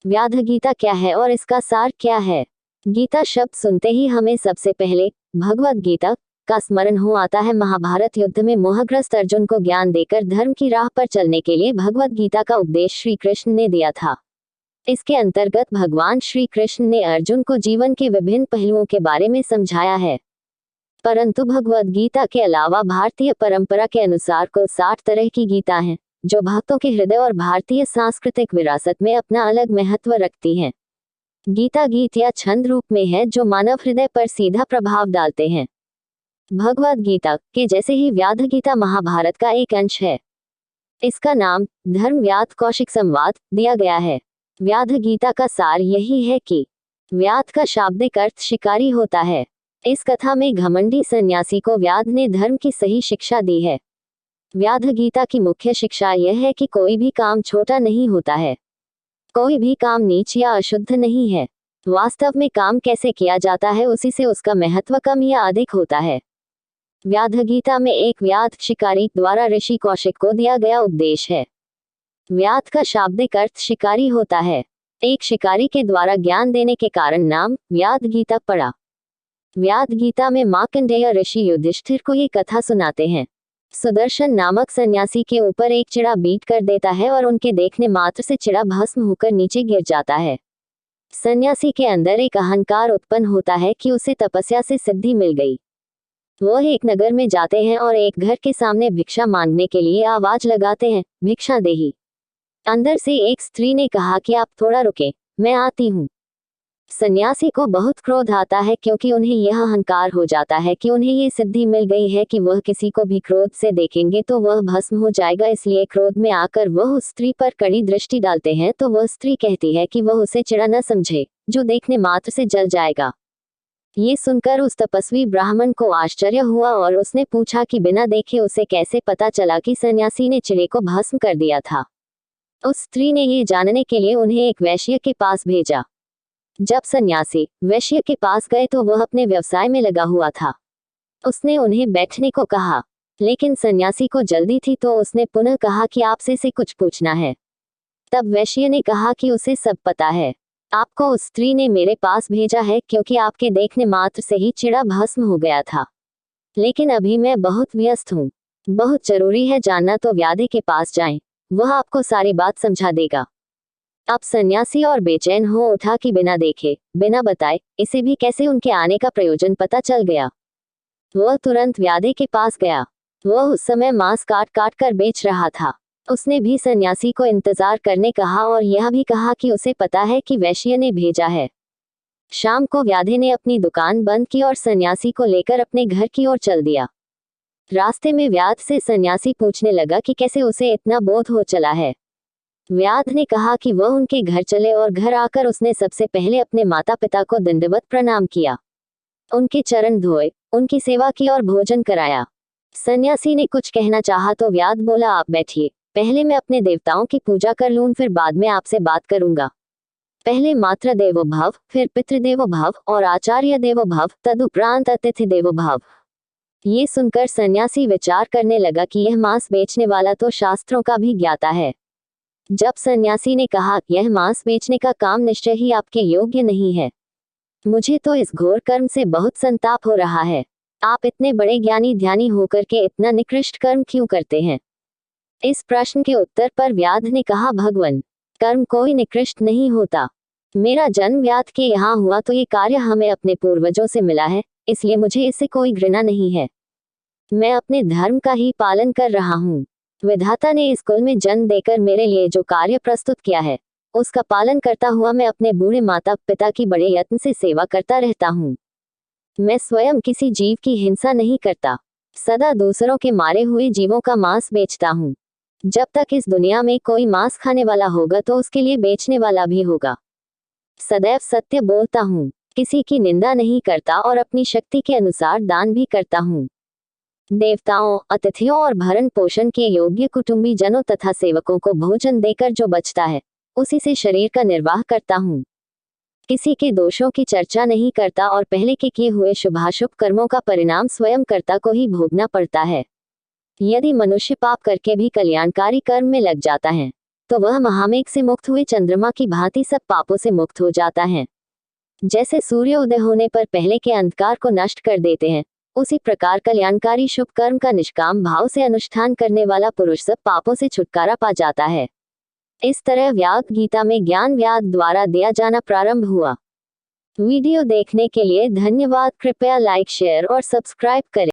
व्याध गीता क्या है और इसका सार क्या है? गीता शब्द सुनते ही हमें सबसे पहले भगवद गीता का स्मरण हो आता है। महाभारत युद्ध में मोहग्रस्त अर्जुन को ज्ञान देकर धर्म की राह पर चलने के लिए भगवद गीता का उपदेश श्री कृष्ण ने दिया था। इसके अंतर्गत भगवान श्री कृष्ण ने अर्जुन को जीवन के विभिन्न पहलुओं के बारे में समझाया है। परंतु भगवद गीता के अलावा भारतीय परंपरा के अनुसार कुल 60 तरह की गीता हैं, जो भक्तों के हृदय और भारतीय सांस्कृतिक विरासत में अपना अलग महत्व रखती हैं। गीता गीत या छंद रूप में है जो मानव हृदय पर सीधा प्रभाव डालते हैं। भगवद गीता के जैसे ही व्याध गीता महाभारत का एक अंश है। इसका नाम धर्म व्याध कौशिक संवाद दिया गया है। व्याध गीता का सार यही है कि व्याध का शाब्दिक अर्थ शिकारी होता है। इस कथा में घमंडी सन्यासी को व्याध ने धर्म की सही शिक्षा दी है। व्याध गीता की मुख्य शिक्षा यह है कि कोई भी काम छोटा नहीं होता है, कोई भी काम नीच या अशुद्ध नहीं है। वास्तव में काम कैसे किया जाता है उसी से उसका महत्व कम या अधिक होता है। व्याध गीता में एक व्याध शिकारी द्वारा ऋषि कौशिक को दिया गया उपदेश है। व्याध का शाब्दिक अर्थ शिकारी होता है। एक शिकारी के द्वारा ज्ञान देने के कारण नाम व्याध गीता पड़ा। व्याध गीता में मार्कंडेय ऋषि युधिष्ठिर को ये कथा सुनाते हैं। सुदर्शन नामक सन्यासी के ऊपर एक चिड़ा बीट कर देता है और उनके देखने मात्र से चिड़ा भस्म होकर नीचे गिर जाता है। सन्यासी के अंदर एक अहंकार उत्पन्न होता है कि उसे तपस्या से सिद्धि मिल गई। वह एक नगर में जाते हैं और एक घर के सामने भिक्षा मांगने के लिए आवाज लगाते हैं, भिक्षा देही। अंदर से एक स्त्री ने कहा कि आप थोड़ा रुके, मैं आती हूँ। सन्यासी को बहुत क्रोध आता है क्योंकि उन्हें यह अहंकार हो जाता है कि उन्हें ये सिद्धि मिल गई है कि वह किसी को भी क्रोध से देखेंगे तो वह भस्म हो जाएगा। इसलिए क्रोध में आकर वह उस स्त्री पर कड़ी दृष्टि डालते हैं तो वह स्त्री कहती है कि वह उसे चिड़ा न समझे, जो देखने मात्र से जल जाएगा। ये सुनकर उस तपस्वी ब्राह्मण को आश्चर्य हुआ और उसने पूछा कि बिना देखे उसे कैसे पता चला कि सन्यासी ने चिड़े को भस्म कर दिया था। उस स्त्री ने ये जानने के लिए उन्हें एक वैश्य के पास भेजा। जब सन्यासी वैश्य के पास गए तो वह अपने व्यवसाय में लगा हुआ था। उसने उन्हें बैठने को कहा, लेकिन सन्यासी को जल्दी थी तो उसने पुनः कहा कि आपसे से कुछ पूछना है। तब वैश्य ने कहा कि उसे सब पता है। आपको उस स्त्री ने मेरे पास भेजा है क्योंकि आपके देखने मात्र से ही चिड़ा भस्म हो गया था। लेकिन अभी मैं बहुत व्यस्त हूँ, बहुत जरूरी है जानना, तो व्याधि के पास जाएं, वह आपको सारी बात समझा देगा। अब सन्यासी और बेचैन हो उठा कि बिना देखे बिना बताए इसे भी कैसे उनके आने का प्रयोजन पता चल गया। वह तुरंत व्याधि के पास गया। वह उस समय मांस काट काट कर बेच रहा था। उसने भी सन्यासी को इंतजार करने कहा और यह भी कहा कि उसे पता है कि वैश्य ने भेजा है। शाम को व्याधि ने अपनी दुकान बंद की और सन्यासी को लेकर अपने घर की ओर चल दिया। रास्ते में व्याध से सन्यासी पूछने लगा कि कैसे उसे इतना बोध हो चला है। व्याध ने कहा कि वह उनके घर चले और घर आकर उसने सबसे पहले अपने माता पिता को दंडवत प्रणाम किया, उनके चरण धोए, उनकी सेवा की और भोजन कराया। सन्यासी ने कुछ कहना चाहा तो व्याध बोला, आप बैठिए, पहले मैं अपने देवताओं की पूजा कर लूं, फिर बाद में आपसे बात करूंगा। पहले मातृ देवो भव, फिर पितृदेवो भव और आचार्य देवो भव, तदुपरांत अतिथि देवो भव। ये सुनकर सन्यासी विचार करने लगा कि यह मांस बेचने वाला तो शास्त्रों का भी ज्ञाता है। जब सन्यासी ने कहा, यह मांस बेचने का काम निश्चय ही आपके योग्य नहीं है, मुझे तो इस घोर कर्म से बहुत संताप हो रहा है। आप इतने बड़े ज्ञानी ध्यानी होकर के इतना निकृष्ट कर्म क्यों करते हैं? इस प्रश्न के उत्तर पर व्याध ने कहा, भगवन, कर्म कोई निकृष्ट नहीं होता। मेरा जन्म व्याध के यहाँ हुआ तो ये कार्य हमें अपने पूर्वजों से मिला है, इसलिए मुझे इससे कोई घृणा नहीं है। मैं अपने धर्म का ही पालन कर रहा हूँ। विधाता ने इस कुल में जन्म देकर मेरे लिए जो कार्य प्रस्तुत किया है उसका पालन करता हुआ मैं अपने बूढ़े माता पिता की बड़े यत्न से सेवा करता रहता हूँ। मैं स्वयं किसी जीव की हिंसा नहीं करता, सदा दूसरों के मारे हुए जीवों का मांस बेचता हूँ। जब तक इस दुनिया में कोई मांस खाने वाला होगा तो उसके लिए बेचने वाला भी होगा। सदैव सत्य बोलता हूँ, किसी की निंदा नहीं करता और अपनी शक्ति के अनुसार दान भी करता हूँ। देवताओं, अतिथियों और भरण पोषण के योग्य कुटुंबी जनों तथा सेवकों को भोजन देकर जो बचता है उसी से शरीर का निर्वाह करता हूँ। किसी के दोषों की चर्चा नहीं करता और पहले के किए हुए शुभाशुभ कर्मों का परिणाम स्वयं कर्ता को ही भोगना पड़ता है। यदि मनुष्य पाप करके भी कल्याणकारी कर्म में लग जाता है तो वह महामेघ से मुक्त हुए चंद्रमा की भांति सब पापों से मुक्त हो जाता है। जैसे सूर्य उदय होने पर पहले के अंधकार को नष्ट कर देते हैं, उसी प्रकार कल्याणकारी शुभ कर्म का निष्काम भाव से अनुष्ठान करने वाला पुरुष सब पापों से छुटकारा पा जाता है। इस तरह व्याग गीता में ज्ञान व्याद द्वारा दिया जाना प्रारंभ हुआ। वीडियो देखने के लिए धन्यवाद। कृपया लाइक, शेयर और सब्सक्राइब करें।